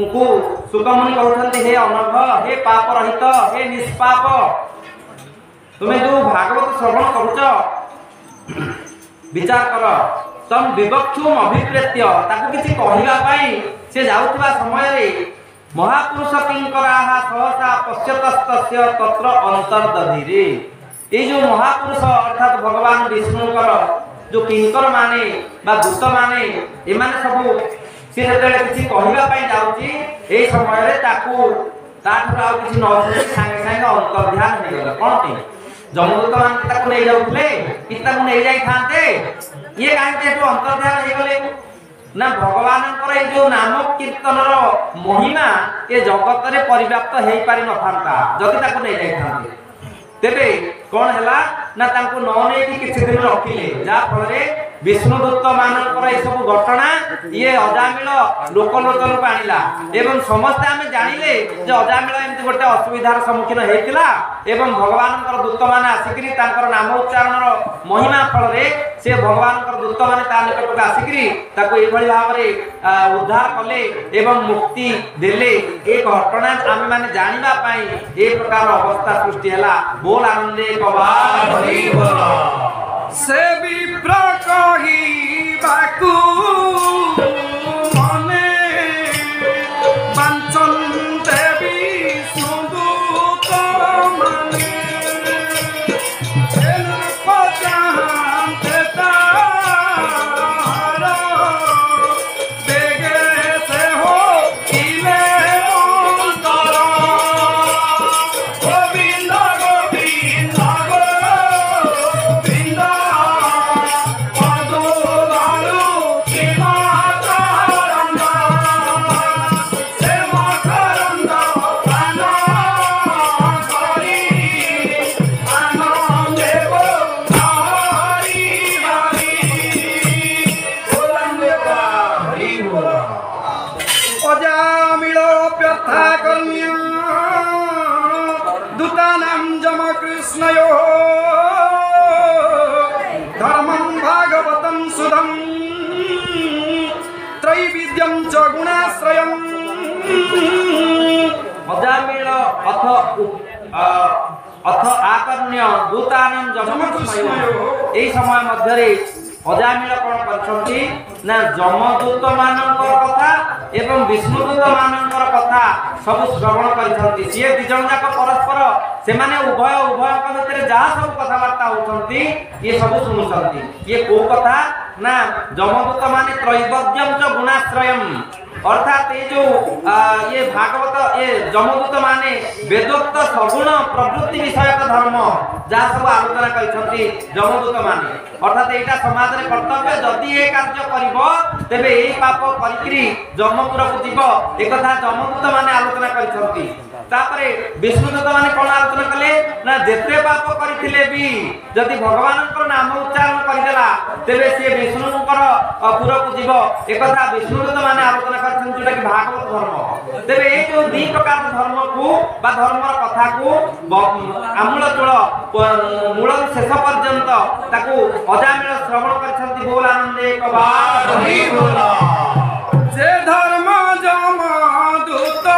को सुकमुनि कहते हे अनघ हे पाप रहित हे निष्पाप तुम्हें जो भागवत श्रवण करुच विचार कर तम विवक्षुम अभिप्रेत्य ताकू किसी कहवाई से जाउथबा समय रे महापुरुष किंकराः सहसा पश्यतस्तस्य तत्र अंतर्दधिरे ये जो महापुरुष अर्थात भगवान विष्णुकर जो किंकर माने बा दूत माने एमाने सब से जेतेबेले किसी कहवाई जाउची ए समय रे ताकू ताठू आउ किसी न सांगे सांगे अंतर्ध्यान हो गला कोन टी जमदूत मान ताकू नहीं जाउथले पिता को नहीं जाई थांते ये काहे तो अंतर्ध्यान हो गले ना भगवान जो नाम कीर्तन महिमा ये जगत रे परिव्याप्त हो पारि न था जदि ताकू नहीं जाई थांते तेबे कौन है ना तांको न नहीं किसी दिन रखिले जा फल विष्णुदूत मानकर ये सब घटना ये अजामिल लोकलोचन को आनिला एवं समस्ते आम जानिले जे अजामिल एमती गोटे असुविधार सम्मुखीन होइतिला एवं भगवान दूत माने आसिकरी तांकर नाम उच्चारण महिमा फल से भगवान दूत माने ता निकट आसिकरी ताको ए भली भाव रे उद्धार कले एवं मुक्ति देले एक घटना आम माने जानिबा पाई ए प्रकार अवस्था सृष्टि हैला बोल आनंदे कबार हरि बोल से विप्र कही बाकू मने बांचन देवी सुदूत मने एन पजान तेता बेगे से हो इले अंतर गोविंद गोविंद धर्मं भागवतं सुधं त्रैविध्यं च गुणाश्रयम् अजामिल अथ आकर्ण्य दूतानां जमकृष्णयो एई समय मध्यरे अजामिल कोन करछंती ना जमदूत मानकर कथा एवं विष्णुदूत मानकर कथा सब श्रवण करछंती से दि जण जाक परस्पर से माने उभय भितर जहाँ सब कथबार्ता होती ये सब शुणुंट ये कौ कथा ना जमदूत माने त्रैवद्यम च गुणाश्रयम अर्थात ये जो ये भागवत ये जमदूत माने वेदोक्त सगुण प्रवृत्ति विषयक धर्म जहाँ सब आलोचना करछंती जमदूत माने अर्थात एटा समाज रे कर्तव्य जदि ए कार्य करिवो तेबे एई पाप करिकरी जमपुर को जीव एक कथा जमदूत माने आलोचना करछंती तापरे विष्णुदूत माने कोन आलोचना कले ना जेते पाप करिथिले भी जदि भगवानकर नाम उच्चारण करिदेला तेबे से विष्णुकर पुर को जीव एक कथा विष्णुदूत माने आलोचना करछन जोटा कि भागवत धर्म तेबे ए जो दी प्रकार धर्म को बा धर्मर कथा को आमूल चूल मूल शेष पर्यंत ताकू अजामिल श्रवण करछंती बोल आनंदे कबार हरि बोल जे धर्म जमदूत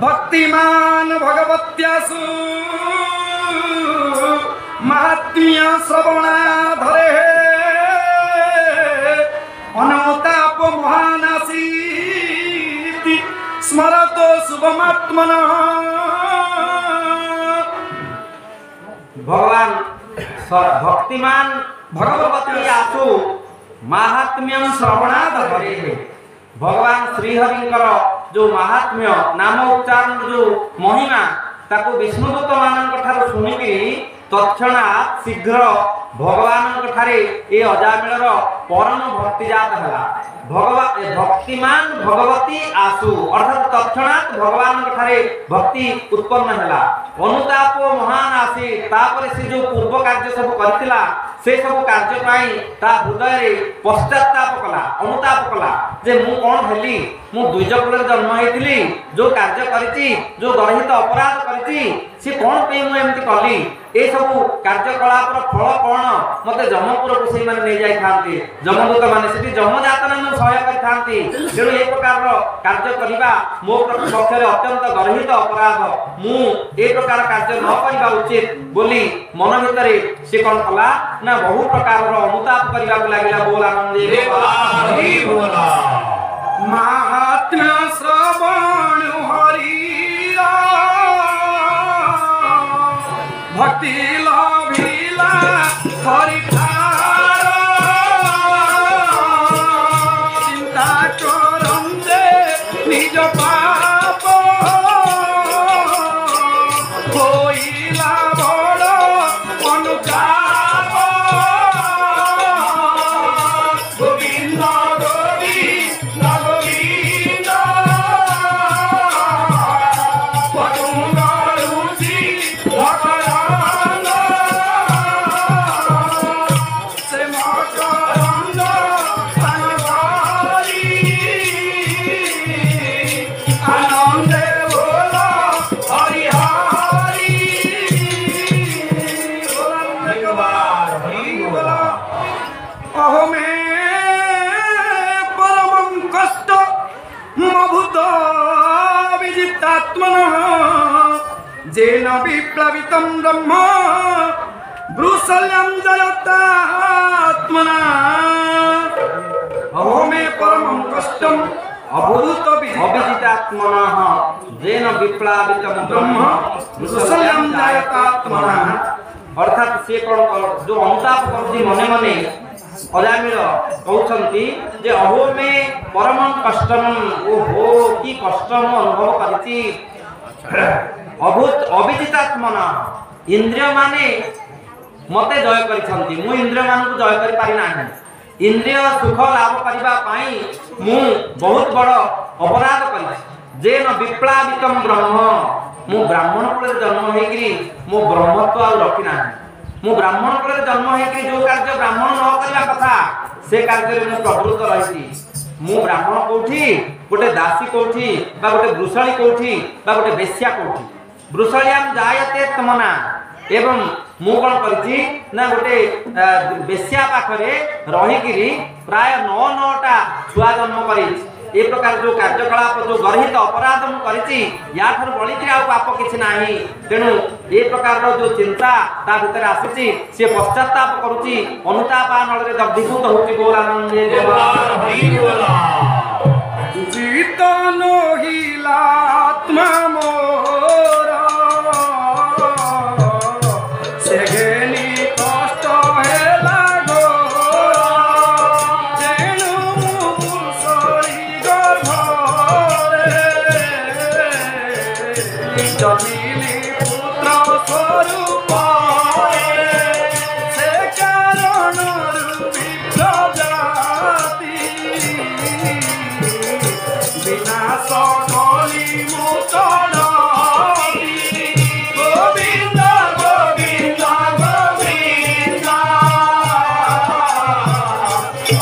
भक्तिमान भगवत्यासु महात्म्य श्रवणाधरे अनताप महानासी स्मरतो शुभमात्मनः भगवान भक्तिमान भगवती आसु महात्म्यम श्रवणाद हरे। भगवान श्रीहरिंकर जो महात्म्य नाम उच्चारण जो महिमा ताको विष्णुदूत मानक ठार सुनिकी तत्क्षणात् शीघ्र भगवान ठारे ए अजामिलर परम भक्ति जात हला। भक्तिमान भगवती आसु अर्थात तत्क्षणात् भगवान ठारे भक्ति उत्पन्न हला। अनुताप महान आसी तापर से जो पूर्व कार्य सब करथिला से सब कार्य पाई ता हृदय रे पश्चाताप कला अनुताप कला जे मु कोन हेली मु द्विज कुल जन्म हेतिली जो कार्य करिछि जो गरहित अपराध करिछि से कोन पे मु एमति कली ए सब कार्यकलापर फल कौन मते जमपुर को से माने नै जाय थांती जमदूत माने सेठी जमजातन न सहाय कर थांती जेनु ए प्रकार रो कार्य करिबा मो पक्षरे अत्यंत गर्हित अपराध मु ए प्रकार कार्य न करिबा उचित बोली मन भितरे से कोन कला ना बहु प्रकार रो अनुताप करिबा को लागिला बोल आनंदी हरि बोला महात्म्य श्रवण हरि भक्ति लाभिला हरि चिंता करंजे निज पाप होइला बड़ अनुताप गोविंद गोविंद गोविंद पदुंगरुचि जेन विप्लवितं ब्रह्म ब्रूसल्यं जयतात्मना अहो मे परमं कष्टम् अभूत अभिजितात्मना जेन विप्लवितं ब्रह्म ब्रूसल्यं जयतात्मना अर्थात से कोन जो अनुताप करछि मने मने अजामिल कहउछंती जे अहो मे परमं कष्टम ओहो की कष्ट म अनुभव करछि अभूत अभिजितात्मना इंद्रिय माने मते जय करिसंती मु इंद्रिय मान को जय करि पारि नाही इंद्रिय सुख लाभ करिबा पाई मु बहुत बड़ अपराध करि जेन विप्लवितम ब्रह्म मु ब्राह्मण कुल जन्म हेगिरी मु ब्रह्मत्व आ रखि नाही मु ब्राह्मण कुल जन्म हेगिरी जो कार्य ब्राह्मण न करिया कथा से कार्य रे मु प्रवृत्त रहिछि मु ब्राह्मण कोठी गोटे दासी कोठी बा गोटे ब्रुषाली कोठी बा गोटे बेश्या कोठी ब्रुषालियाम जायते तमना एवं मु कोन करछि ना गोटे बेश्या पाखरे रहिकिरी प्राय 9टा छुआ जन्म करिछि ए प्रकार जो कार्यकलाप जो गर्हित अपराध मु करिछि या थर बळिति आ पाप किछि नाही तेनु ए प्रकार रो जो चिंता ता भितर आसीछि से पश्चाताप करूछि अनुताप नळ रे दग्धीभूत होछि बोल आनंदे देवार हरि बोला जीतनो हिलात्मा मोरा सेगेनी कष्ट हेला गोरा जेनु मुसरी गर्भरे जनिली पुत्र स्वरूप से कारण विप्र जाति विनाश कली मुतन गोविंद गोविंद गोविंद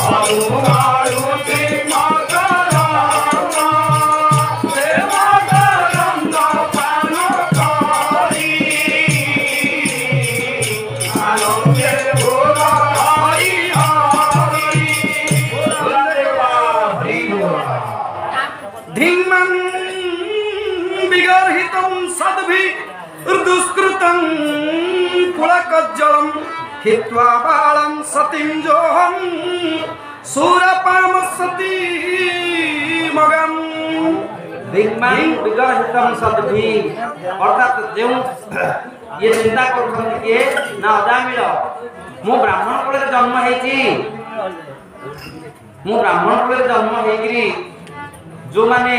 अनुमारुति मकरंद से मकरंद पान करी आनंदे भोग हरि हरि हरि धिम्मं विगर्हितं सद्भि दुष्कृतं कुलकज्जलं हित्वा बालं सतीं जोहं सूरपाम सती मगं दिग्मान विगर्हितम सद्भि अर्थात जो ये चिंता कर किए ना अजामिल मु ब्राह्मण कुल जन्म है मु ब्राह्मण कुल जन्म है जो माने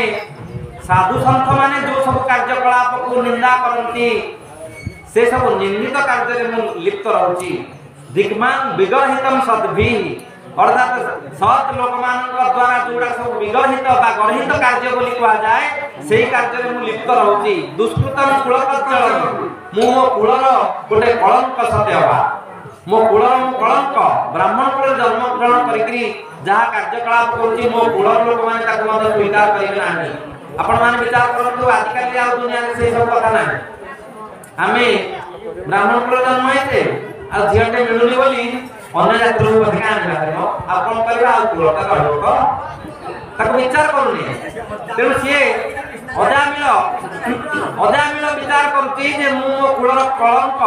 साधु संत माने जो सब कार्यकलाप को निंदा करती से सब निंदित कार्य में लिप्त रहउची दिक्मान विगरहितम सद्भि अर्थात सत लोक मान द्वारा जोड़ा सब विगरहित बा गरहित कार्य बोली कहा जाए सेही कार्य में लिप्त रहउची दुष्कृतम कुलकर्म मु मो कुलर गोटे कलंक सत्यवा मो कुलर मो कलंक ब्राह्मण कुल जन्म ग्रहण करिकरी जहा कार्यकलाप करूची मो कुलर लोक माने ताको मते स्वीकार करिवे नाही आपण माने विचार करतु आजकल आ दुनिया रे से सब कथा नाही आमे ब्राह्मण कुल जन्म हेते आ झियटे मिलुनी बोली अन्य जाति लोक कथा आने बारे आपण करबा आ कुलटा कहलो ताको विचार करूनी तेनु सिए अजामिल विचार करूची जे मु मो कुलर कलंक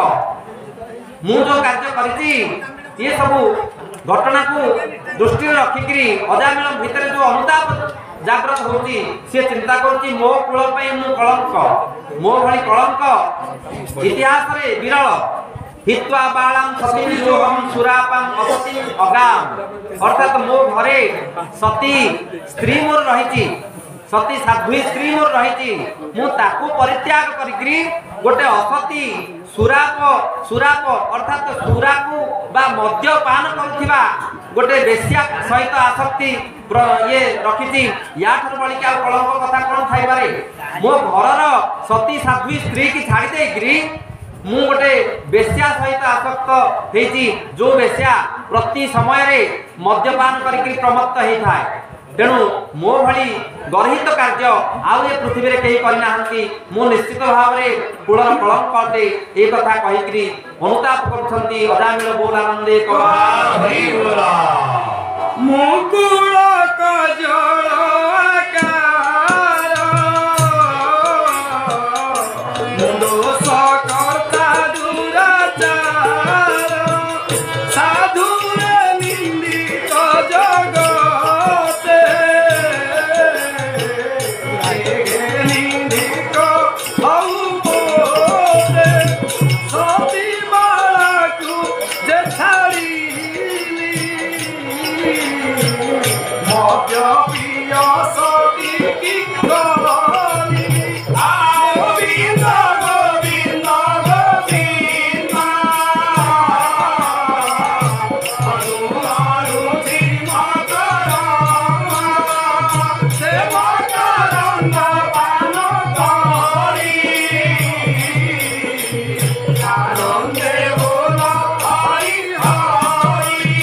मु जो कार्य करिची ये सब घटना को दृष्टि रखिकरी अजामिल भितर जो अनुताप जागृत होती से चिंता करूची मो कुल पई मु कलंक मो भली कलंक इतिहास रे विरल हित्वा बालाम सती जोहम सुरापम असती अगाम अर्थात मो घरे सती स्त्री मोर रहिची सती साध्वी स्त्री मोर रहिची मु ताकू परित्याग करिकरी गोटे असती सुराप अर्थात सुराकू बा मद्यपान करुथिबा गोटे बेश्या सहित आसक्ति ये रखिची या ठर बळी के कलंक कथा कोन थाइबारे मो घरर सती साध्वी स्त्री की छाडी देकरी मु गोटे बेश्या सहित आसक्त हेची जो बेश्या प्रति समय रे मद्यपान करिकरी प्रमत्त हेई थाए तेणु मो भली गर्हित कार्य आउ ये पृथ्वी रे केही करि नाहंती मो निश्चित भाव रे कुलर कलंक करते ए कथा कहिकरी अनुताप करछंती अजामिल बोल आनंदे कहा हरि बोला मुकुल कजल कार मुंडो सकर्ता दुराचार साधु निंदित जगते निंदित बहु सती बाळाकू जे छाड़ी मध्य प्रिय सती की गवानी गोविंद गोविंद गोविंद अनुहारू धीमा करा से मकरंद पान करी आनंदे बोला हरि हरि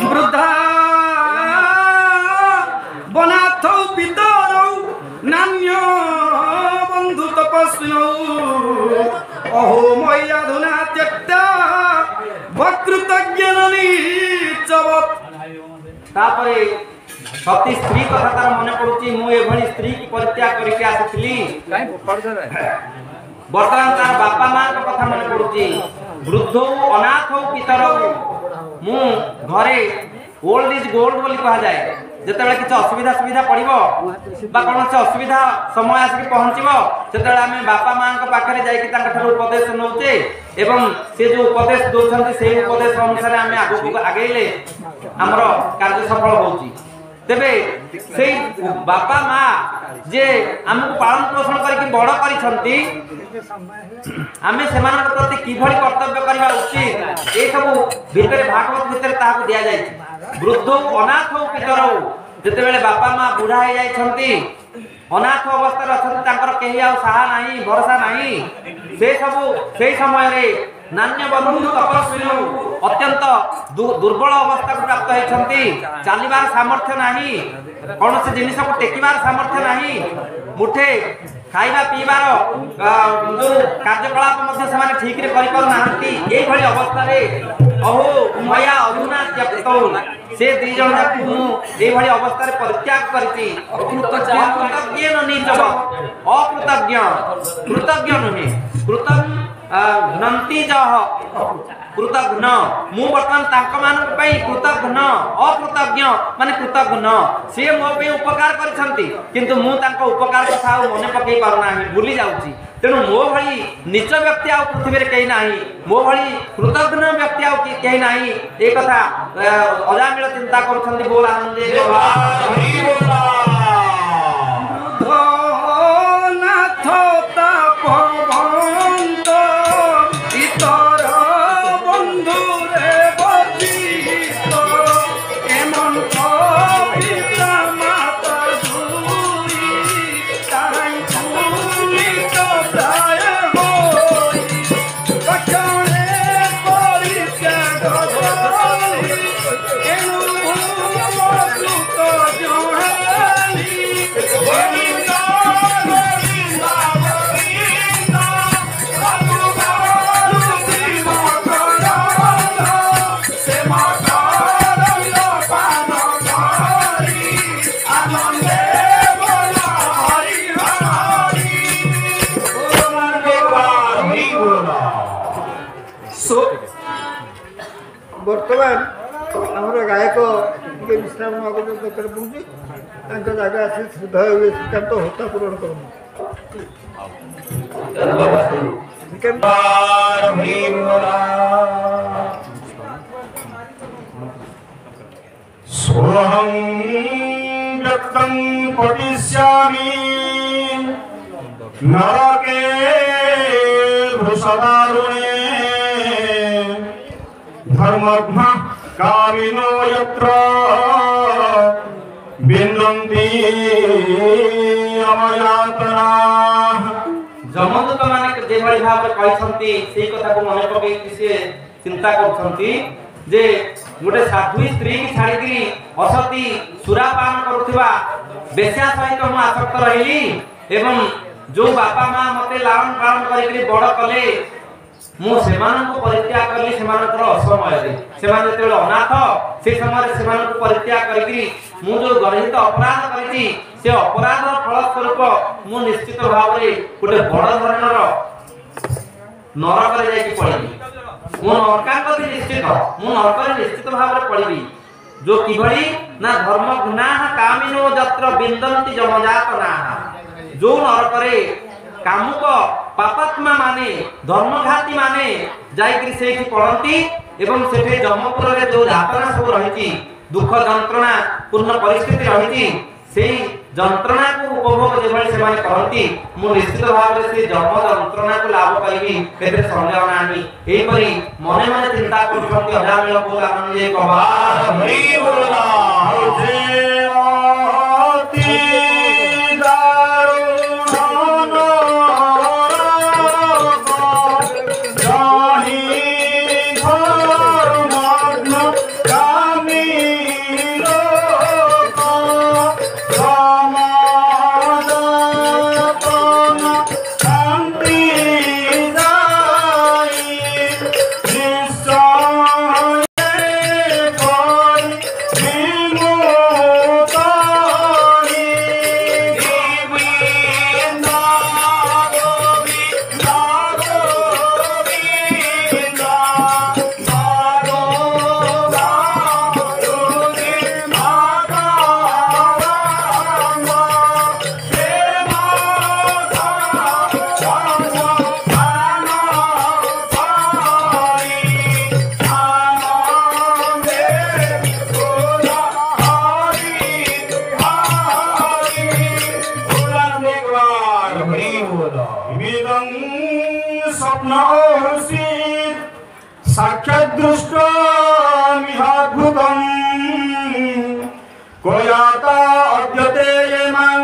वृद्धा बनाथ पितर नान्य बंधु तपस्विनौ अहो मय्याधुना त्यक्ता वक्रतज्ञननी चवत् तापरे सती स्त्री कथा तार मने पडुची मु ए भली स्त्री की परित्याग करिके आसीतली वर्तमान तार बापा मां का कथा मने पडुची वृद्धो अनाथ पितर मु घरे ओल्ड इज गोल्ड बोली कहा जाए जेतेबेले किछ असुविधा सुविधा पड़िबो बा कोन से असुविधा समय आसी पहुंचीबो सेतेबेले आमे बापा मां को पाखरे जाई कि तांका ठार उपदेश नउचे एवं से जो उपदेश दोछन्ती से उपदेश अनुसार आमे आगो आगेले हमरो कार्य सफल होउची तेबे से बापा मां जे हमको पालन पोषण करके बड़ करिसंती आमे सेमान प्रति किभली कर्तव्य करबा उचित ए सब भितरे भागवत भितरे ताहाको दिया जाय वृद्धो अनाथ पितर जेतेबेले बापा मां बुढ़ा हे जायछंती अनाथ अवस्था रे अछंती तांकर केही आ सहा नाही भरोसा नाही से सब सेही समय रे नान्य बंधु तपस्विनौ अत्यंत दुर्बल अवस्था को प्राप्त होइछंती चालिबार सामर्थ्य नाही कोन से जिनिस को टेकिबार सामर्थ्य नाही मुठे खाइबा पीबार जो कार्यकलाप मध्य से ठीक रे करि पर नाहंती एई भली अवस्था रे अहो मया अधुना त्यक्तौ से दी जण जाकु एई भली अवस्था रे परित्याग करती अकृतज्ञ नीचव अकृतज्ञ कृतज्ञ नुहे कृतज्ञ घ्नन्ति जह कृतघ्न मु बर्तमान तांक मानक पई कृतघ्न अकृतज्ञ माने कृतघ्न से मो पे उपकार करछंती किंतु मु तांको उपकार कथा मने पकई पार नाही भूली जाउची तेणु मो भली नीच व्यक्ति आ पृथ्वी रे कहीं नाही मो भली कृतघ्न व्यक्ति आ कहीं नाही ए कथा अजामिल चिंता करछंती बोल आनंदे नाथ तापवंत इतर बंधु रे बचित एमन पिता माता दुई ताई पुलित प्राय होई बचने परित्याग करी एनु मधुत जोहानी बर्तमान आमर गायक टे विश्राम नवा दरकार पड़ुଛି ତାଙ୍କ ଜାଗା ଆସି ସୁଧ ଶ୍ରୀକାନ୍ତ ହତା ପୂରଣ କରନ୍ତୁ सोहं व्यक्तं पठिष्यामि नरके भूषदारुणे धर्मज्ञ कामिनो यत्र बिन्दन्ति अमयातना जमदूत माने जे भली भाव कहछंती सेही कथा को मन पकई से चिंता करछंती जे गोटे साधु स्त्री की छाड़ी असती सुरापान करुवा बेस्या सहित मु आसक्त रही एवं जो बापा माँ मते लालन पालन करी बड़ कले मु सेमानंको परित्याग करली सेमानकर असमय रे सेमान जेतेबेले अनाथ से समय सेमानको परित्याग करी मु जो गणित अपराध करी से अपराध फल स्वरूप मु निश्चित भाव रे गोटे बड़ धरणर नरक रे जाई पड़िबी मु नरकांगति निश्चित मु नरक रे निश्चित भाव रे पड़िबी जो किभली ना धर्म गुना कामिनो जत्र बिंदन्ति जमजातना जो नरक रे कामुक पापात्मा माने धर्मघाती माने जाईकरी सेठी पड़ती एवं सेठे जमपुर रे जो यातना सब रही दुख जंत्रणा पूर्ण परिस्थिति रही से जंत्रणा को उपभोग जेभली से माने करती मु निश्चित भाव रे से जम जंत्रणा को लाभ पाइबी केते संदेह नाही एही परी मने मने चिंता करछंती अजामिल को आनंद जे कबा हरि बोला जे अति दारुण साक्षात् दृष्टमिहाद्भुतं कोयाता अद्यते येमं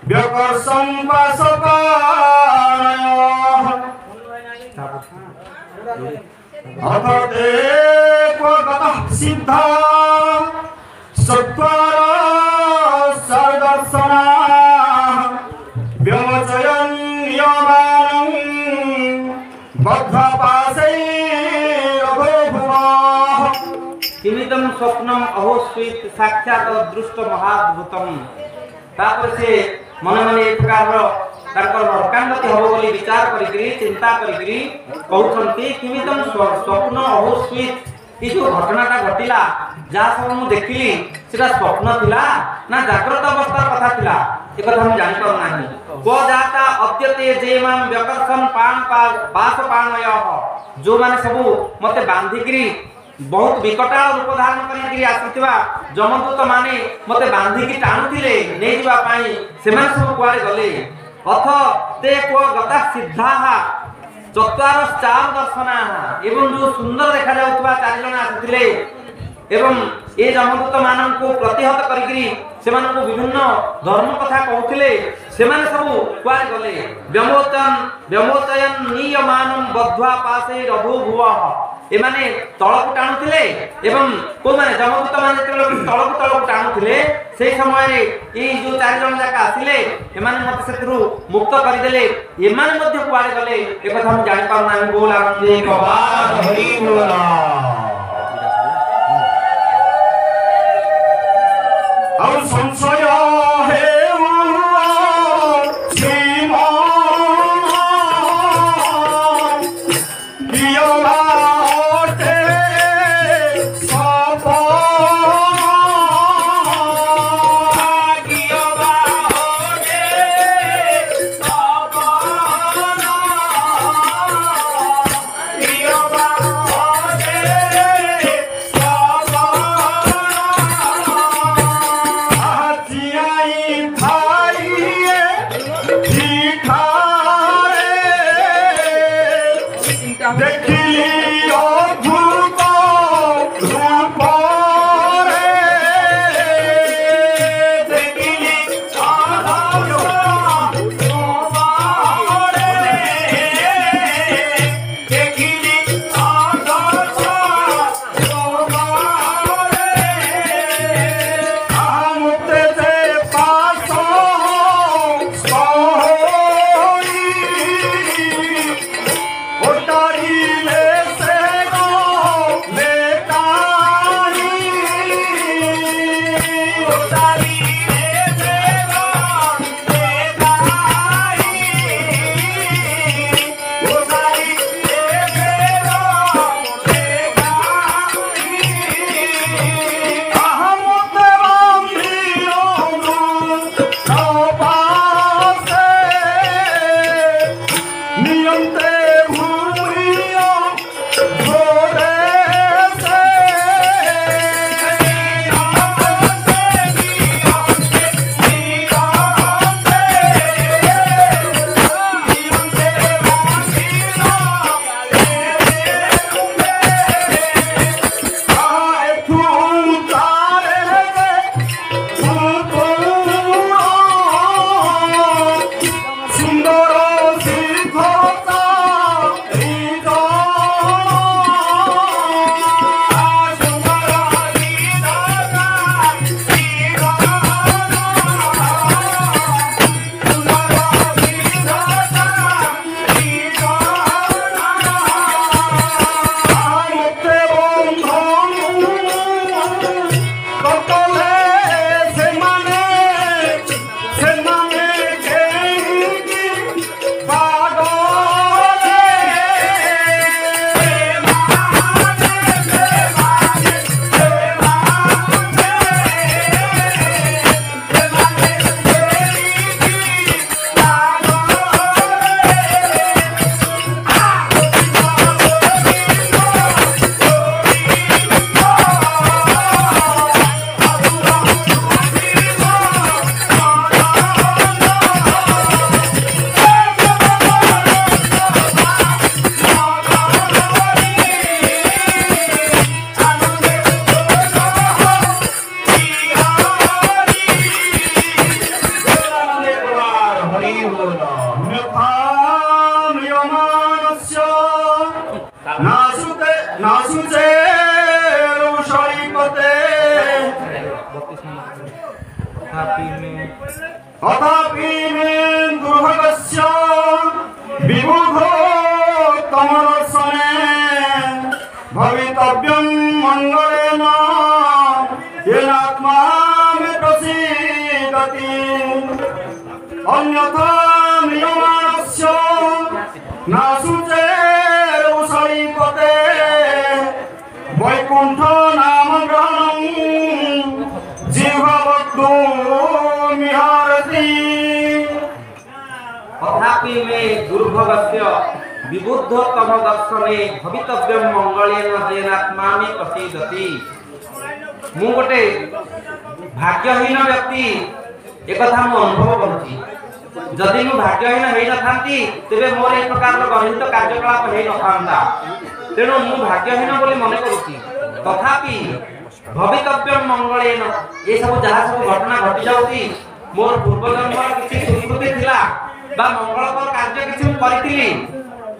व्यकर्षं पाशपाणयः अथ ते क्वगतः सिद्धा सत्त्वार सर्वदर्शनाः व्यवचयन् नियमानं किमिदं स्वप्नम अहोस्वित साक्षात दृष्ट महाद्भुतम तापर से मन मन एक प्रकार ताकर नरकांगति हबो बोली विचार करिकरी चिंता करिकरी कहउछंती किमितम स्वप्न अहोस्वित ई जो घटनाटा घटिला जा सब मु देखिली सेटा स्वप्न थिला ना जागृत अवस्थार कथा थिला ए कथा हम जानि पाउ नाही को जाता अद्यते जेमान व्यकर्षण पाण पास पाणय जो माने सब मते बांधिकरी बहुत विकटाल रूप धारण करी आसीथिबा जमदूत माने मते बांधिकी टाणुथिले नै जिबा पई सेमान सब कुआरे गले अथ ते को गता सिद्धाहा चत्वार चार दर्शना एवं जो सुंदर देखा जाउतबा चारि जण आसीथिले एवं ए जमदूत माननको प्रतिहत करिकरी सेमाननको विभिन्न धर्म कथा कहउथिले सेमान सब कुआरे गले व्यमोचयन नियमानं बद्ध्वा पासे रघु भुवः एमाने तळकु टाणुथिले एवं को माने जमदूत माने तळकु टाणुथिले से समय रे ई जो चारि जण जाका आसिले एमाने मते सेतरु मुक्त करि देले एमाने मध्ये कुआरे गले ए कथा हम जानि पाउ नाही बोला जे कबार हरि बोला और संशय हे अथापि मे दुर्भगस्य विबुधो तमदर्शने भवितव्यं मंगलेन येनात्मा मे प्रसीदति अन्यथा म्रियमाणस्य नासुचेरुषळि पते वैकुण्ठ नाम ग्रहणं जिह्ववक्तुमिहारति तथापि मे दुर्भगस्य विबुद्धतम दर्शने भवितव्यं मंगलेन जेनात्मानि प्रसीदति। मु गोटे भाग्यहीन व्यक्ति एक कथा मु अनुभव करुछि। जदि मु भाग्यहीन हेइ नथांती तेबे मोर ए प्रकार गर्हित कार्यकलाप हेइ नथांता। तेणु मु भाग्यहीन बोली मने करुछि। तथापि भवितव्यं मंगलेन ए सब जहा सब घटना घटि जाउछि मोर पूर्वजन्मर किछि सुकृति थिला बा मंगलकर कार्य किछि करिथिली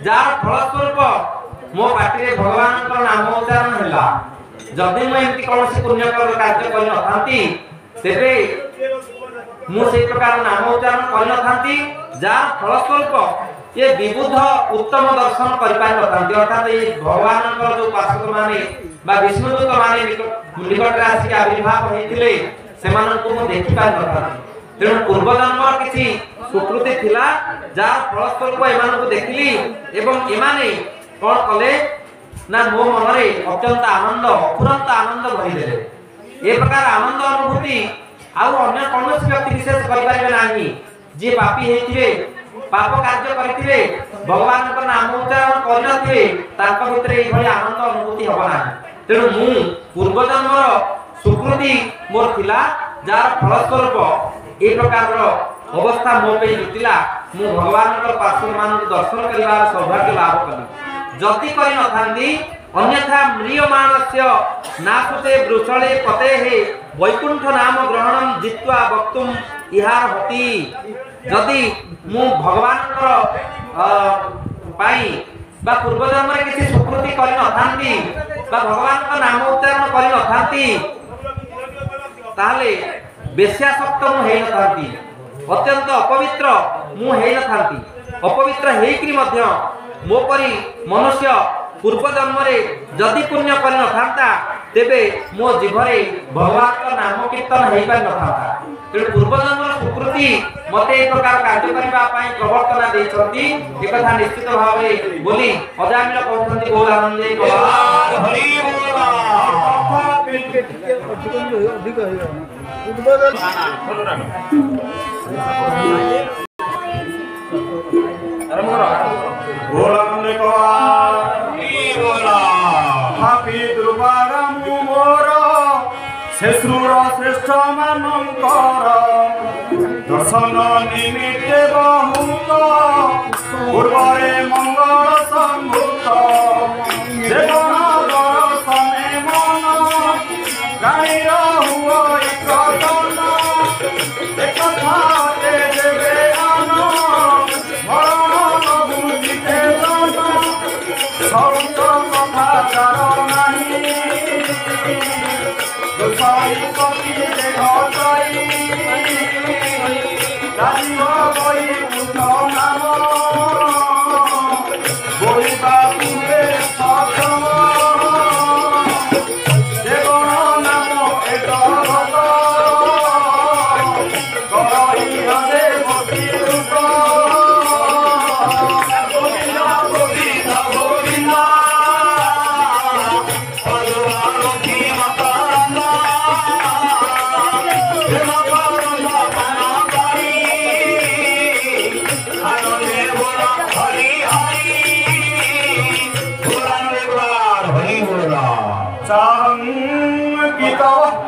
जार फलस्वरूप मो पाटिरे भगवानकर नाम उच्चारण होला। जदि मैं एमती कौनसी पुण्यकर कार्य कर नथांती तेबे मु से प्रकार नाम उच्चारण कर नथांती जार फलस्वरूप ये विबुद्ध उत्तम दर्शन कर पाइ नथांती। अर्थात ये भगवानकर जो पार्षद माने बा विष्णुदूत माने निकट आसिक आविर्भाव होइथिले सेमानकु मु देखि पाइ नथांती। तेणु पूर्व जन्मर किछि सुकृति थिला जार फलस्वरूप एमानकु देखिली एवं एमाने कोन कले ना मो मनरे अत्यंत आनंद अपुरंत आनंद भरिदेले। ए प्रकार आनंद अनुभूति आउ अन्य कौनसी व्यक्ति विशेष करि पारिबे नाही। जे पापी हेथिबे पाप कार्य करिथिबे भगवानकर नाम उच्चारण करनथिबे तांका भितरे ए भली आनंद अनुभूति हबा नाही। तेणु मु पूर्व जन्मर सुकृति मोर थिला जार फलस्वरूप ए प्रकार अवस्था मो पे जुटिला। मु भगवानकर पार्षद मानक दर्शन करिवार सौभाग्य लाभ कली। जति करि नथांती अन्यथा म्रियमाणस्य नासुते वृषळे पतेः वैकुंठ नाम ग्रहणं जित्वा वक्तुम इहार हति। जदि मु भगवानकर पाई बा पूर्व जन्मरे किछि सुकृति करि नथांती बा भगवानकर नाम उच्चारण करि नथांती ताले बेश्यासक्त मु हेइ नथांती। अत्यंत अपवित्र मु हेइ नथांती। अपवित्र हेइकरी मध्य मो परी मनुष्य पूर्व जन्मरे जदि पुण्य करि नथांता तेबे मो जीवरे भगवानकर नाम कीर्तन हेइ पाइ नथांता। तेणु पूर्व जन्मर सुकृति मते एक प्रकार कार्य करिबा पाइ प्रवर्तना दैछंती ए कथा निश्चित भावे बोली अजामिल कहउछंती बहुत आनंदे हरि बोल अधिक उद्बोधन बोलने को बोला हापी दुर्बारा मोर शेषुर श्रेष्ठ मानकर दर्शन निमित्ते बहुत पूर्वरे मंगल संभूत देवन दर्शने मन गाईर हुआ एक कथा देवे शौच कथा कर नहीं गोसाई पति देह जाई राजीव गई पुत्र नाम बोलिबा पूरे सक्षम देवन नाम एक भक्त करई हदे भक्ति रूप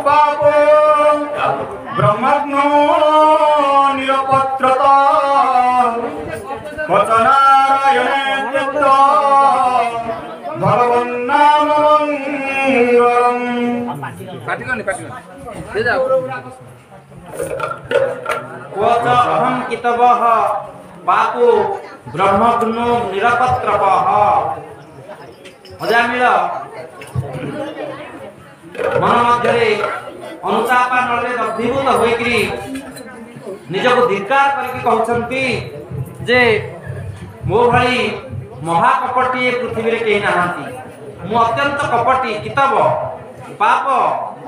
पापो ब्रह्मज्ञो निरपत्रता वचनारायणे तृप्त भगवन्नाम क्वच अहं कितवः पापो ब्रह्मज्ञो निरपत्रपः। अजामिल मन मध्य अनुतापा नले दग्धीभूत होइकरी निजको धिक्कार करके कहउछंती जे मो भली महाकपटी पृथ्वी रे केही नाहांती। मु अत्यंत कपटी कितब पाप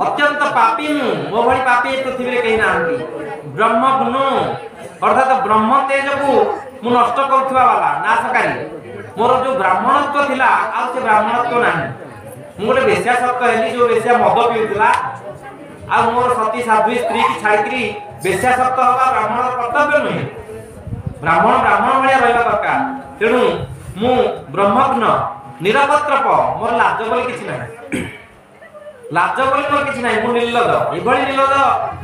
अत्यंत पापी मु मो भली पापी पृथ्वी रे केही नाहांती। ब्रह्मज्ञ अर्थात ब्रह्म तेज को मु नष्ट करुवा वाला नाशकारी मोर जो ब्राह्मणत्व थिला आ से ब्राह्मणत्व नाही मु गोटे बेश्या सत्य हेली जो बेश्या मद पिउतिला आ मोर सती साध्वी स्त्री की छाड़ी बेश्या सत्य होगा ब्राह्मण कर्तव्य नुहे ब्राह्मण ब्राह्मण भाया रहा दरकार तेणु मु ब्रह्मज्ञ निरपत्रप मोर लाज बोली किछि नाही लाज बोली मोर किछि नाही मु निर्लज एभली निर्लज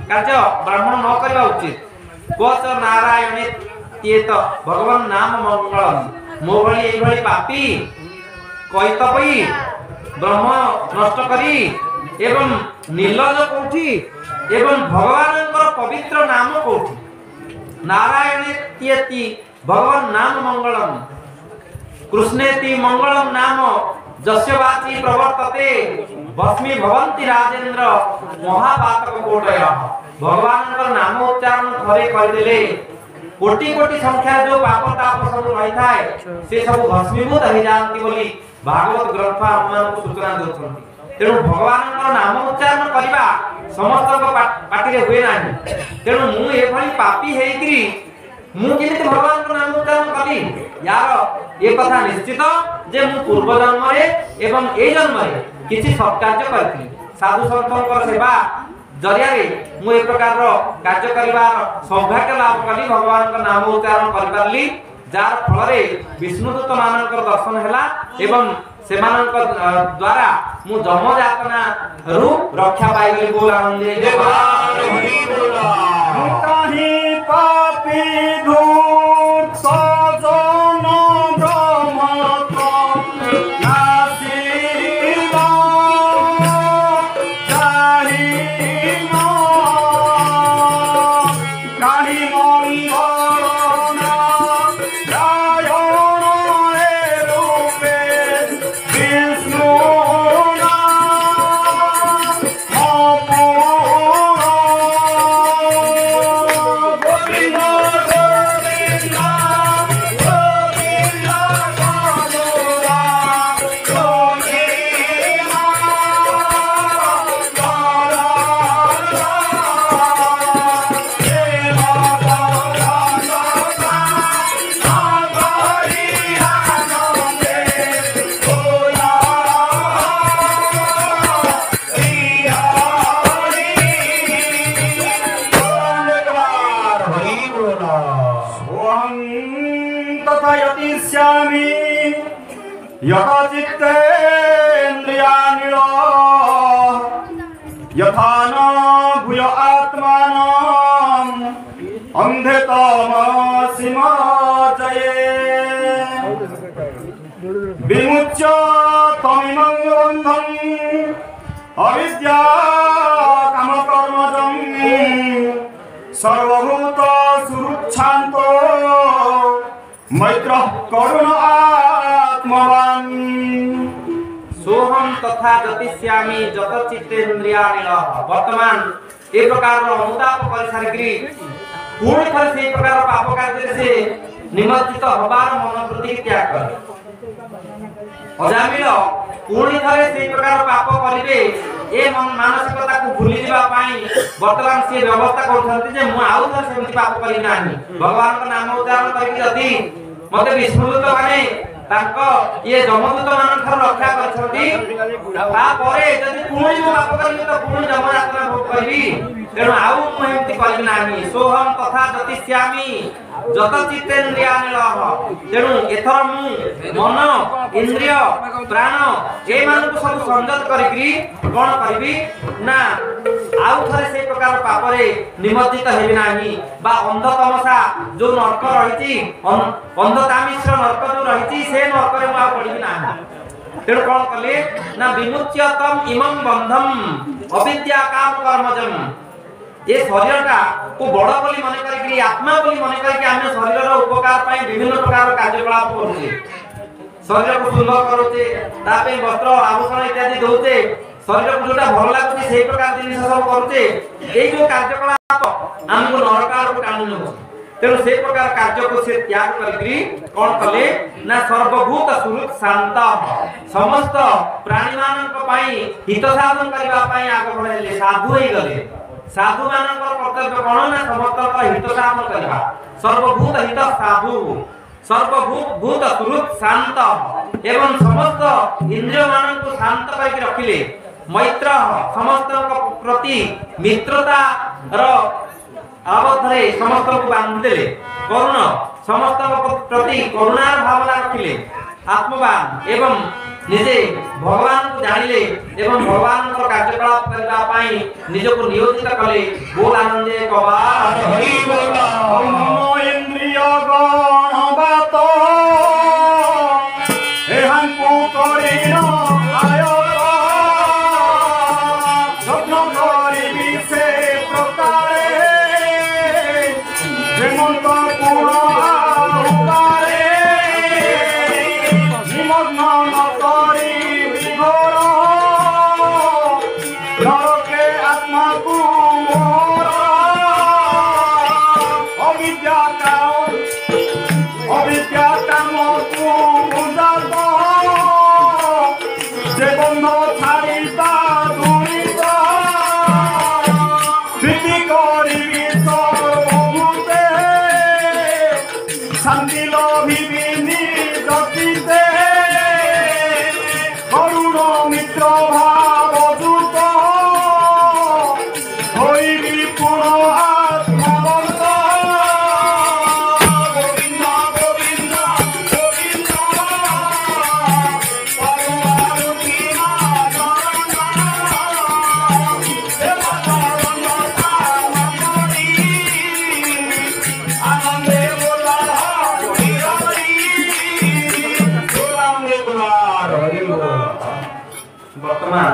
कार्य ब्राह्मण न करबा उचित कोच नारायण तीत भगवान नाम मंगलम मो भली एभली पापी कइतपई ब्रह्म नष्ट करी एवं निर्लज कोठी एवं भगवानଙ୍କର पवित्र नाम कोठी नारायण तीयति भगवान नाम मंगलम कृष्णेति मंगलम नाम जस्य वाची प्रवर्तते भस्मी भवन्ति राजेन्द्र महापातक कोटय भगवानଙ୍କର नाम उच्चारण थरे करदेले कोटि कोटि संख्या जो पाप ताप सब रही थाए से सब भस्मीभूत हो जाती बोली भागवत ग्रंथ हमन को सूचना देउछन्ति तेणु भगवानଙ୍କର नाम उच्चारण करबा समस्त पाटी रे हुए नाही तेणु मु ए भली पापी हेइकरी मु केमिति भगवानଙ୍କର नाम उच्चारण करी यार ए कथा निश्चित जे मु पूर्व जन्म रे एवं ए जन्म रे किछि सत्कार्य करथि साधु संतଙ୍କର सेवा जरिया रे मु ए प्रकार रो कार्य करिवार सौभाग्य लाभ कली भगवानଙ୍କ नाम उच्चारण करि परली जार फल रे विष्णुदूत मानकर दर्शन हैला एवं सेमानक द्वारा मु जन्म जातना रु रक्षा पाई गली बोल आनंद जय हरि बोल मुकाहि पापी धूत सजन ब्रह्म नासिला जाहिना काहि मंगलना रायण ए रूपे विष्णु यथा चित्तेन्द्रियाणि यथा न भूय आत्मानम् अंधे तमसिमाजये विमुच्य तमिमं बन्धम् अविद्या कामकर्मजम् सर्वभूत सुरुच्छान्तो मैत्र करुण आत्मवान् सोहम तथा गतिष्यामि जत चित्तेन्द्रियाणि वर्तमान ए प्रकार अनुताप कर सारिग्री पूर्ण थर से प्रकार पाप कार्य से निमज्जित हबार मनोवृत्ति त्याग कर अजामिल पूर्ण थर से प्रकार पाप करिवे ए मानसिकता को भूली दिबा पाई वर्तमान से व्यवस्था करथंती जे मु आउ थर सेमति पाप करि नाही भगवान का नाम उच्चारण करि जदी मते विष्णुदूत माने तांको ये जमदूत मान थर रक्षा करछंती ता परे जदी पुणी मु पाप करिवे तो पुणी जम यात्रा भोग करिवी तेणु आउ मु हेमति करि नाही सोहम तथा गतिष्यामि जत चित्तेन्द्रियाणि तेणु एथर मु मन इंद्रिय प्राण ए मान को सब संयत करिकरी कोन करिवी ना आउ थरे से प्रकार पाप रे निमज्जित हेबि नाही बा अंध तमसा जो नरक रहिछि अंधतामिश्र नरक जो रहिछि से नरक रे मु आ पडिबि नाही तेणु कोन कले ना विमुच्यतम इमं बंधम अविद्या काम कर्मजम ये शरीरटा को बड़ बोली मन करी आत्मा बोली मन करी आमे शरीर उपकार पाई विभिन्न प्रकार कार्यकलाप करूचे शरीर को सुंदर करूचे तापे वस्त्र आभूषण इत्यादि दउचे शरीर को जोटा भल लागुचे सेही प्रकार जिनिस सब करूचे एई जो कार्यकलाप हमको नरकार को टाणी नउ तेणु से प्रकार कार्य को से त्याग करी कोन कले ना सर्वभूत सुरुत शांत समस्त प्राणी मानक पाई हित साधन करबा पाई आग बढ़ले साधु होई गले साधु मानकर कर्तव्य कौन ना समस्त हित काम करवा सर्वभूत हित साधु सर्वभूत सुहृत शांत एवं समस्त इंद्रिय मान को शांत करके रखिले मैत्र समस्त प्रति मित्रता आबद्धरे समस्त को बांधिले करुण समस्त प्रति करुणार भावना रखिले आत्मवान एवं निजे भगवान को जानिले एवं भगवान को कार्यकलाप करबा पाई निज को नियोजित कले बोल आनंदे कबार हरि बोल इंद्रिय गण बात एहन को करिन आयो যত্ন করিবি সে প্রকারে হেমন্ত পুর আহুবারে নিমগ্ন নকরিবি ঘোর নরকে আত্মাকু মোর অবিদ্যা কামকু বুঝাব যে বন্ধ ছাড়িতা দূরিত প্রীতি করিবি সর্বভূতে শান্তি লভিবি নিজ করুণ মিত্র ভাবযুত হইবি পুর আত্মবন্ত গোবিন্দ গোবিন্দ গোবিন্দ পরমারুতি আনন্দে বলা হরি হরি হরি वर्तमान